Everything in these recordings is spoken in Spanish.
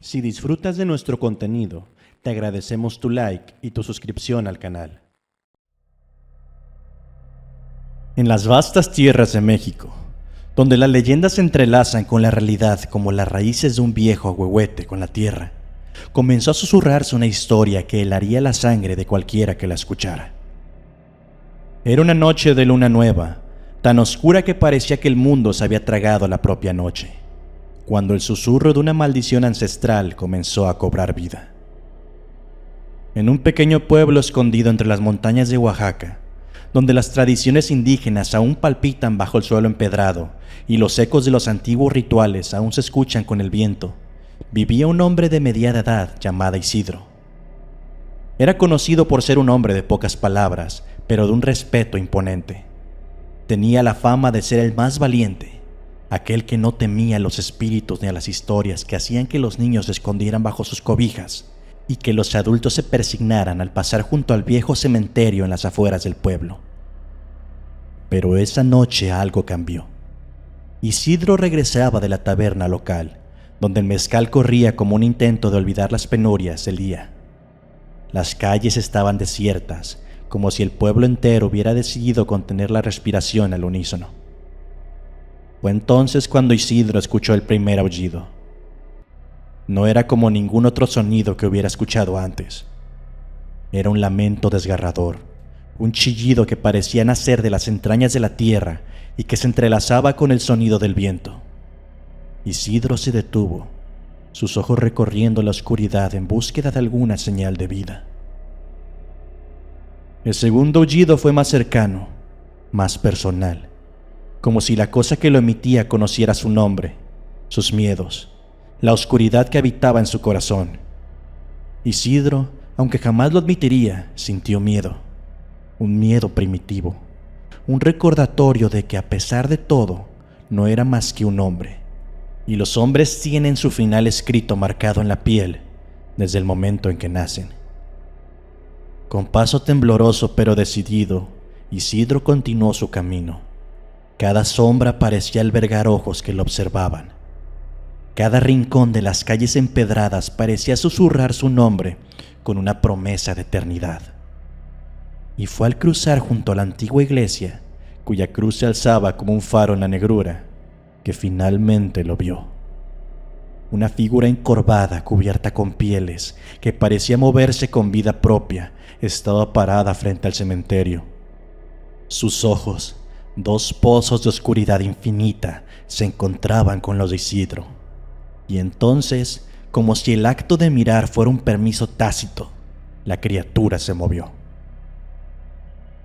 Si disfrutas de nuestro contenido, te agradecemos tu like y tu suscripción al canal. En las vastas tierras de México, donde las leyendas se entrelazan con la realidad como las raíces de un viejo ahuehuete con la tierra, comenzó a susurrarse una historia que helaría la sangre de cualquiera que la escuchara. Era una noche de luna nueva, tan oscura que parecía que el mundo se había tragado la propia noche, cuando el susurro de una maldición ancestral comenzó a cobrar vida. En un pequeño pueblo escondido entre las montañas de Oaxaca, donde las tradiciones indígenas aún palpitan bajo el suelo empedrado y los ecos de los antiguos rituales aún se escuchan con el viento, vivía un hombre de mediana edad llamado Isidro. Era conocido por ser un hombre de pocas palabras, pero de un respeto imponente. Tenía la fama de ser el más valiente, aquel que no temía a los espíritus ni a las historias que hacían que los niños se escondieran bajo sus cobijas y que los adultos se persignaran al pasar junto al viejo cementerio en las afueras del pueblo. Pero esa noche algo cambió. Isidro regresaba de la taberna local, donde el mezcal corría como un intento de olvidar las penurias del día. Las calles estaban desiertas, como si el pueblo entero hubiera decidido contener la respiración al unísono. Fue entonces cuando Isidro escuchó el primer aullido. No era como ningún otro sonido que hubiera escuchado antes. Era un lamento desgarrador, un chillido que parecía nacer de las entrañas de la tierra y que se entrelazaba con el sonido del viento. Isidro se detuvo, sus ojos recorriendo la oscuridad en búsqueda de alguna señal de vida. El segundo aullido fue más cercano, más personal, como si la cosa que lo emitía conociera su nombre, sus miedos, la oscuridad que habitaba en su corazón. Isidro, aunque jamás lo admitiría, sintió miedo, un miedo primitivo, un recordatorio de que a pesar de todo, no era más que un hombre, y los hombres tienen su final escrito marcado en la piel desde el momento en que nacen. Con paso tembloroso pero decidido, Isidro continuó su camino. Cada sombra parecía albergar ojos que lo observaban. Cada rincón de las calles empedradas parecía susurrar su nombre con una promesa de eternidad. Y fue al cruzar junto a la antigua iglesia, cuya cruz se alzaba como un faro en la negrura, que finalmente lo vio. Una figura encorvada, cubierta con pieles, que parecía moverse con vida propia, estaba parada frente al cementerio. Sus ojos, dos pozos de oscuridad infinita, se encontraban con los de Isidro. Y entonces, como si el acto de mirar fuera un permiso tácito, la criatura se movió.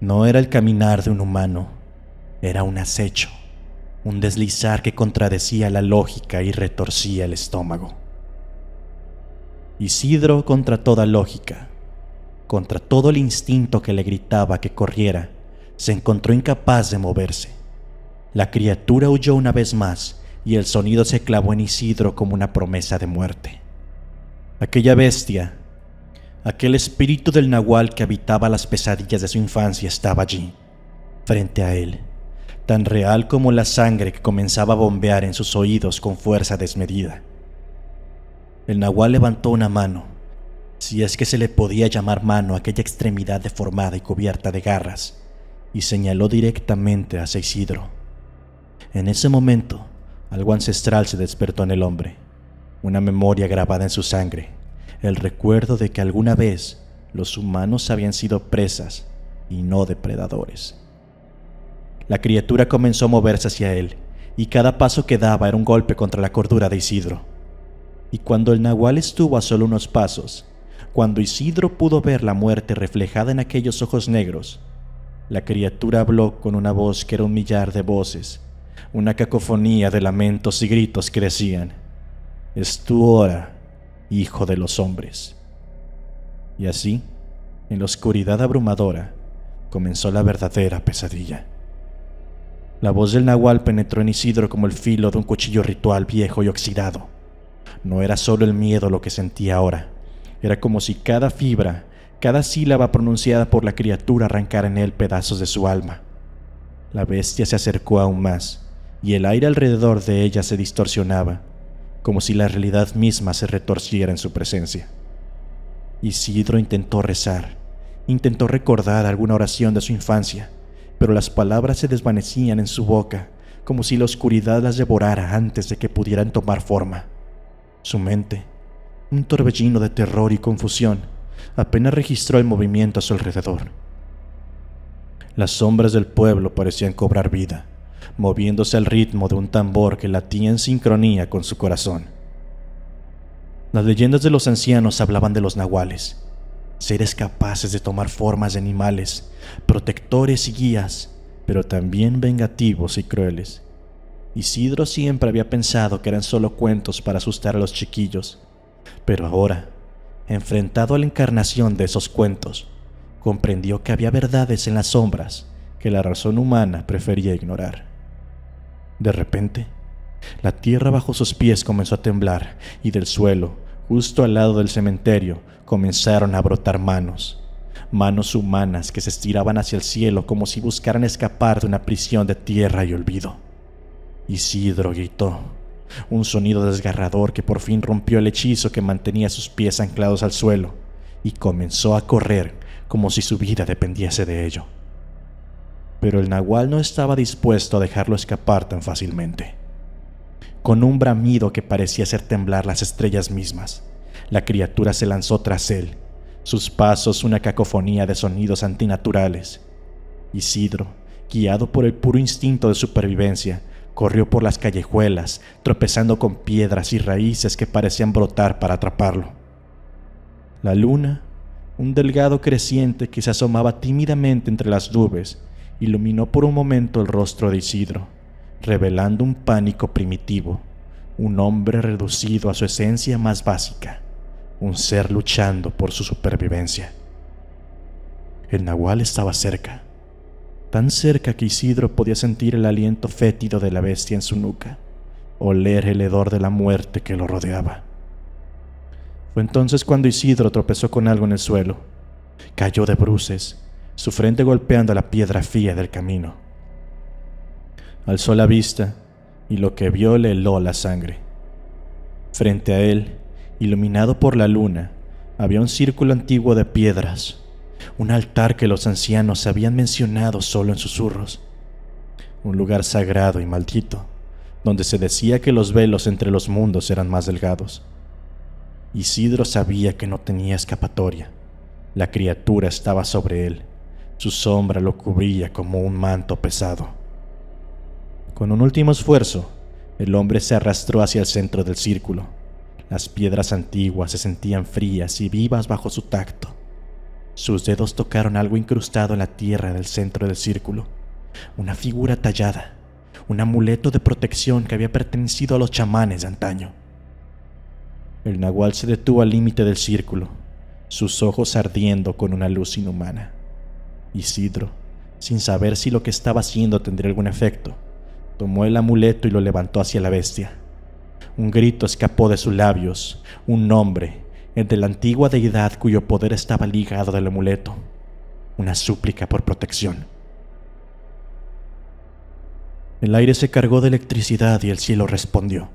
No era el caminar de un humano, era un acecho, un deslizar que contradecía la lógica y retorcía el estómago. Isidro, contra toda lógica, contra todo el instinto que le gritaba que corriera, se encontró incapaz de moverse. La criatura huyó una vez más y el sonido se clavó en Isidro como una promesa de muerte. Aquella bestia, aquel espíritu del nahual que habitaba las pesadillas de su infancia estaba allí, frente a él, tan real como la sangre que comenzaba a bombear en sus oídos con fuerza desmedida. El nahual levantó una mano, si es que se le podía llamar mano a aquella extremidad deformada y cubierta de garras, y señaló directamente hacia Isidro. En ese momento, algo ancestral se despertó en el hombre, una memoria grabada en su sangre, el recuerdo de que alguna vez los humanos habían sido presas y no depredadores. La criatura comenzó a moverse hacia él, y cada paso que daba era un golpe contra la cordura de Isidro. Y cuando el nahual estuvo a solo unos pasos, cuando Isidro pudo ver la muerte reflejada en aquellos ojos negros, la criatura habló con una voz que era un millar de voces, una cacofonía de lamentos y gritos que decían: «Es tu hora, hijo de los hombres». Y así, en la oscuridad abrumadora, comenzó la verdadera pesadilla. La voz del nahual penetró en Isidro como el filo de un cuchillo ritual viejo y oxidado. No era solo el miedo lo que sentía ahora, era como si cada fibra, cada sílaba pronunciada por la criatura arrancara en él pedazos de su alma. La bestia se acercó aún más, y el aire alrededor de ella se distorsionaba, como si la realidad misma se retorciera en su presencia. Isidro intentó rezar, intentó recordar alguna oración de su infancia, pero las palabras se desvanecían en su boca, como si la oscuridad las devorara antes de que pudieran tomar forma. Su mente, un torbellino de terror y confusión, apenas registró el movimiento a su alrededor. Las sombras del pueblo parecían cobrar vida, moviéndose al ritmo de un tambor que latía en sincronía con su corazón. Las leyendas de los ancianos hablaban de los nahuales, seres capaces de tomar formas de animales, protectores y guías, pero también vengativos y crueles. Isidro siempre había pensado que eran solo cuentos para asustar a los chiquillos, pero ahora, enfrentado a la encarnación de esos cuentos, comprendió que había verdades en las sombras que la razón humana prefería ignorar. De repente, la tierra bajo sus pies comenzó a temblar y del suelo, justo al lado del cementerio, comenzaron a brotar manos humanas que se estiraban hacia el cielo como si buscaran escapar de una prisión de tierra y olvido. Isidro gritó, un sonido desgarrador que por fin rompió el hechizo que mantenía sus pies anclados al suelo, y comenzó a correr como si su vida dependiese de ello. Pero el nahual no estaba dispuesto a dejarlo escapar tan fácilmente. Con un bramido que parecía hacer temblar las estrellas mismas, la criatura se lanzó tras él, sus pasos una cacofonía de sonidos antinaturales. Isidro, guiado por el puro instinto de supervivencia, corrió por las callejuelas, tropezando con piedras y raíces que parecían brotar para atraparlo. La luna, un delgado creciente que se asomaba tímidamente entre las nubes, iluminó por un momento el rostro de Isidro, revelando un pánico primitivo, un hombre reducido a su esencia más básica, un ser luchando por su supervivencia. El nahual estaba cerca, tan cerca que Isidro podía sentir el aliento fétido de la bestia en su nuca, oler el hedor de la muerte que lo rodeaba. Fue entonces cuando Isidro tropezó con algo en el suelo. Cayó de bruces, su frente golpeando la piedra fría del camino. Alzó la vista y lo que vio le heló la sangre. Frente a él, iluminado por la luna, había un círculo antiguo de piedras, un altar que los ancianos habían mencionado solo en susurros, un lugar sagrado y maldito, donde se decía que los velos entre los mundos eran más delgados. Isidro sabía que no tenía escapatoria. La criatura estaba sobre él, su sombra lo cubría como un manto pesado. Con un último esfuerzo, el hombre se arrastró hacia el centro del círculo. Las piedras antiguas se sentían frías y vivas bajo su tacto. Sus dedos tocaron algo incrustado en la tierra del centro del círculo, una figura tallada, un amuleto de protección que había pertenecido a los chamanes de antaño. El nahual se detuvo al límite del círculo, sus ojos ardiendo con una luz inhumana. Isidro, sin saber si lo que estaba haciendo tendría algún efecto, tomó el amuleto y lo levantó hacia la bestia. Un grito escapó de sus labios, un nombre, el de la antigua deidad cuyo poder estaba ligado al amuleto, una súplica por protección. El aire se cargó de electricidad y el cielo respondió.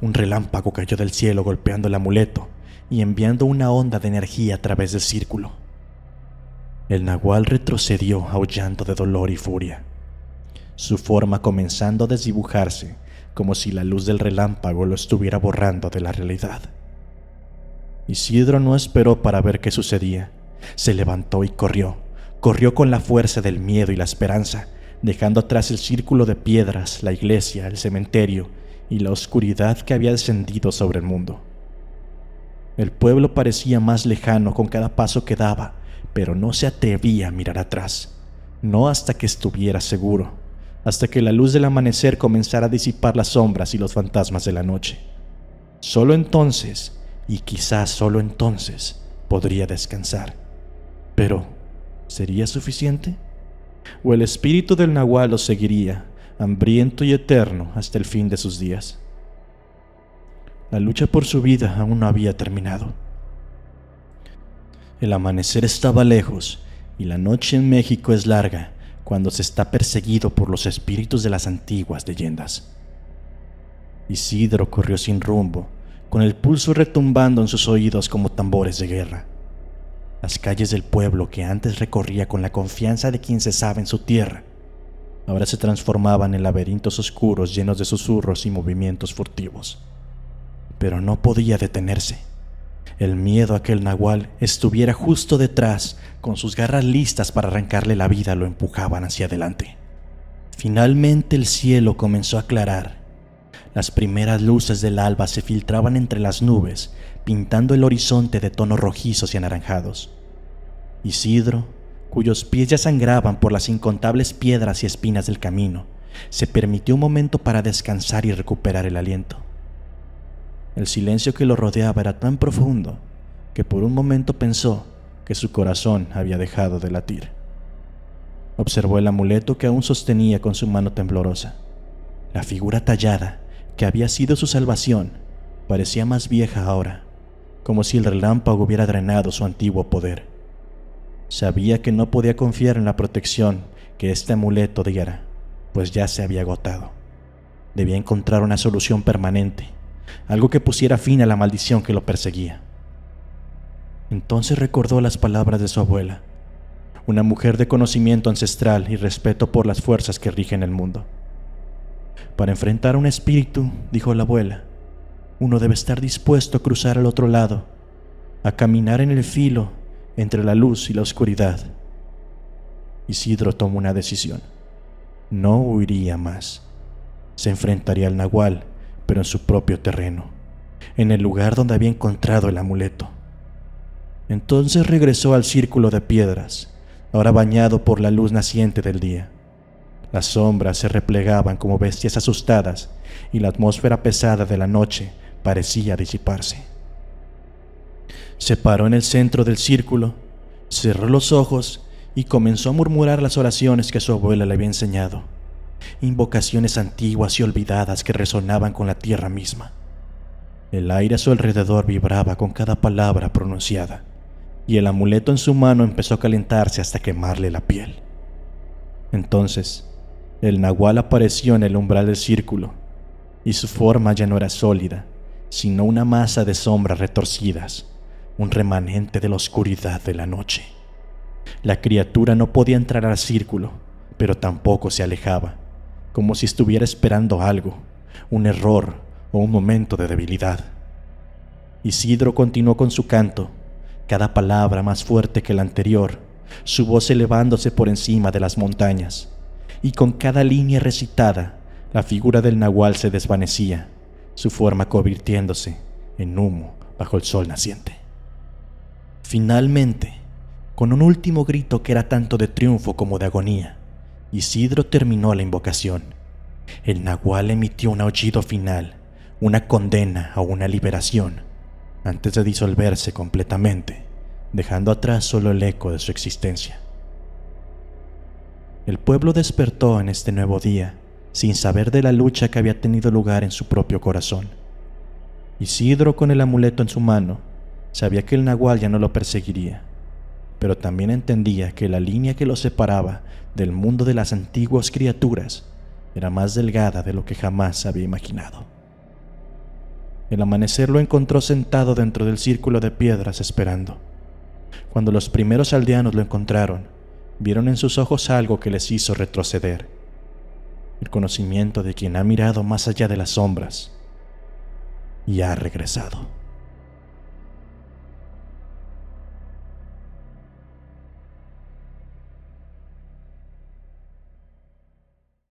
Un relámpago cayó del cielo golpeando el amuleto y enviando una onda de energía a través del círculo. El nahual retrocedió aullando de dolor y furia, su forma comenzando a desdibujarse como si la luz del relámpago lo estuviera borrando de la realidad. Isidro no esperó para ver qué sucedía. Se levantó y corrió con la fuerza del miedo y la esperanza, dejando atrás el círculo de piedras, la iglesia, el cementerio y la oscuridad que había descendido sobre el mundo. El pueblo parecía más lejano con cada paso que daba, pero no se atrevía a mirar atrás, no hasta que estuviera seguro, hasta que la luz del amanecer comenzara a disipar las sombras y los fantasmas de la noche. Solo entonces, y quizás solo entonces, podría descansar. Pero, ¿sería suficiente? ¿O el espíritu del nahual lo seguiría, hambriento y eterno, hasta el fin de sus días? La lucha por su vida aún no había terminado. El amanecer estaba lejos, y la noche en México es larga cuando se está perseguido por los espíritus de las antiguas leyendas. Isidro corrió sin rumbo, con el pulso retumbando en sus oídos como tambores de guerra. Las calles del pueblo que antes recorría con la confianza de quien se sabe en su tierra, ahora se transformaban en laberintos oscuros llenos de susurros y movimientos furtivos. Pero no podía detenerse. El miedo a que el nahual estuviera justo detrás, con sus garras listas para arrancarle la vida, lo empujaban hacia adelante. Finalmente el cielo comenzó a aclarar. Las primeras luces del alba se filtraban entre las nubes, pintando el horizonte de tonos rojizos y anaranjados. Isidro, cuyos pies ya sangraban por las incontables piedras y espinas del camino, se permitió un momento para descansar y recuperar el aliento. El silencio que lo rodeaba era tan profundo que por un momento pensó que su corazón había dejado de latir. Observó el amuleto que aún sostenía con su mano temblorosa. La figura tallada, que había sido su salvación, parecía más vieja ahora, como si el relámpago hubiera drenado su antiguo poder. Sabía que no podía confiar en la protección que este amuleto diera, pues ya se había agotado. Debía encontrar una solución permanente, algo que pusiera fin a la maldición que lo perseguía. Entonces recordó las palabras de su abuela, una mujer de conocimiento ancestral y respeto por las fuerzas que rigen el mundo. Para enfrentar a un espíritu, dijo la abuela, uno debe estar dispuesto a cruzar al otro lado, a caminar en el filo entre la luz y la oscuridad. Isidro tomó una decisión. No huiría más. Se enfrentaría al nahual, pero en su propio terreno, en el lugar donde había encontrado el amuleto. Entonces regresó al círculo de piedras, ahora bañado por la luz naciente del día. Las sombras se replegaban como bestias asustadas y la atmósfera pesada de la noche parecía disiparse. Se paró en el centro del círculo, cerró los ojos y comenzó a murmurar las oraciones que su abuela le había enseñado, invocaciones antiguas y olvidadas que resonaban con la tierra misma. El aire a su alrededor vibraba con cada palabra pronunciada, y el amuleto en su mano empezó a calentarse hasta quemarle la piel. Entonces, el nahual apareció en el umbral del círculo, y su forma ya no era sólida, sino una masa de sombras retorcidas, un remanente de la oscuridad de la noche. La criatura no podía entrar al círculo, pero tampoco se alejaba, como si estuviera esperando algo, un error o un momento de debilidad. Isidro continuó con su canto, cada palabra más fuerte que la anterior, su voz elevándose por encima de las montañas, y con cada línea recitada, la figura del nahual se desvanecía, su forma convirtiéndose en humo bajo el sol naciente. Finalmente, con un último grito que era tanto de triunfo como de agonía, Isidro terminó la invocación. El nahual emitió un aullido final, una condena o una liberación, antes de disolverse completamente, dejando atrás solo el eco de su existencia. El pueblo despertó en este nuevo día, sin saber de la lucha que había tenido lugar en su propio corazón. Isidro, con el amuleto en su mano, sabía que el nahual ya no lo perseguiría, pero también entendía que la línea que lo separaba del mundo de las antiguas criaturas era más delgada de lo que jamás había imaginado. El amanecer lo encontró sentado dentro del círculo de piedras esperando. Cuando los primeros aldeanos lo encontraron, vieron en sus ojos algo que les hizo retroceder. El conocimiento de quien ha mirado más allá de las sombras y ha regresado.